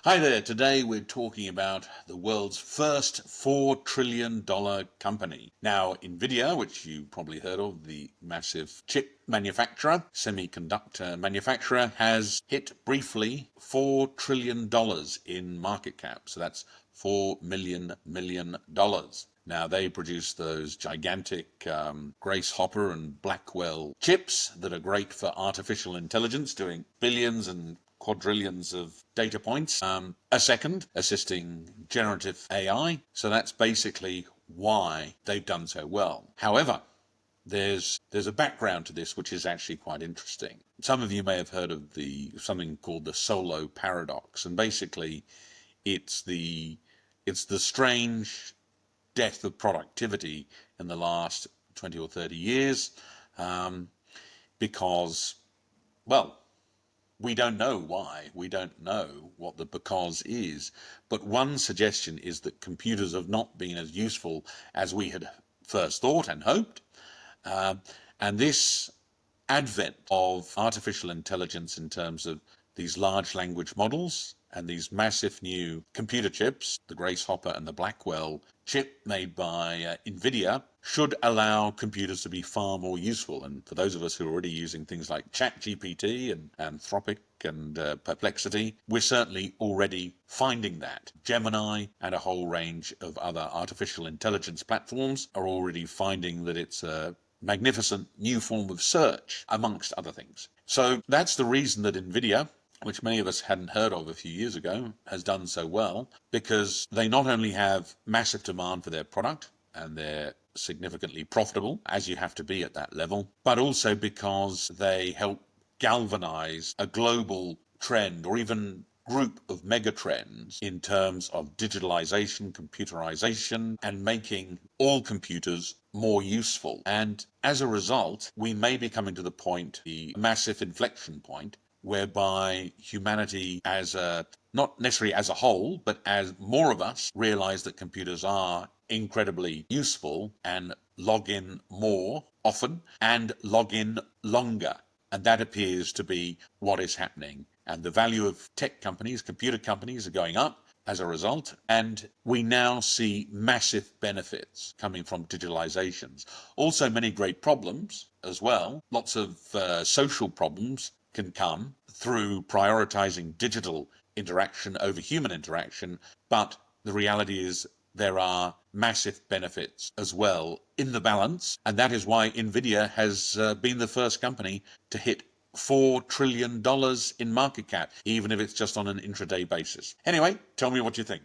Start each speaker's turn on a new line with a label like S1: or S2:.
S1: Hi there, today we're talking about the world's first $4 trillion company. Now, NVIDIA, which you probably heard of, the massive chip manufacturer, semiconductor manufacturer, has hit briefly $4 trillion in market cap. So that's $4 million. Now, they produce those gigantic Grace Hopper and Blackwell chips that are great for artificial intelligence, doing billions and quadrillions of data points a second, assisting generative AI. So that's basically why they've done so well. However, there's a background to this which is actually quite interesting. Some of you may have heard of something called the solo paradox, and basically it's the strange death of productivity in the last 20 or 30 years because, well, we don't know why. We don't know what the because is. But one suggestion is that computers have not been as useful as we had first thought and hoped. And this advent of artificial intelligence in terms of these large language models and these massive new computer chips, the Grace Hopper and the Blackwell chip made by NVIDIA, should allow computers to be far more useful. And for those of us who are already using things like ChatGPT and Anthropic and Perplexity, we're certainly already finding that. Gemini and a whole range of other artificial intelligence platforms are already finding that it's a magnificent new form of search, amongst other things. So that's the reason that NVIDIA, which many of us hadn't heard of a few years ago, has done so well, because they not only have massive demand for their product, and they're significantly profitable, as you have to be at that level, but also because they help galvanize a global trend or even group of megatrends in terms of digitalization, computerization, and making all computers more useful. And as a result, we may be coming to the massive inflection point, whereby humanity not necessarily as a whole, but as more of us realize that computers are incredibly useful and log in more often and log in longer. And that appears to be what is happening. And the value of tech companies, computer companies, are going up as a result. And we now see massive benefits coming from digitalizations. Also, many great problems as well. Lots of social problems can come through prioritizing digital interaction over human interaction. But the reality is there are massive benefits as well in the balance. And that is why NVIDIA has been the first company to hit $4 trillion in market cap, even if it's just on an intraday basis. Anyway, tell me what you think.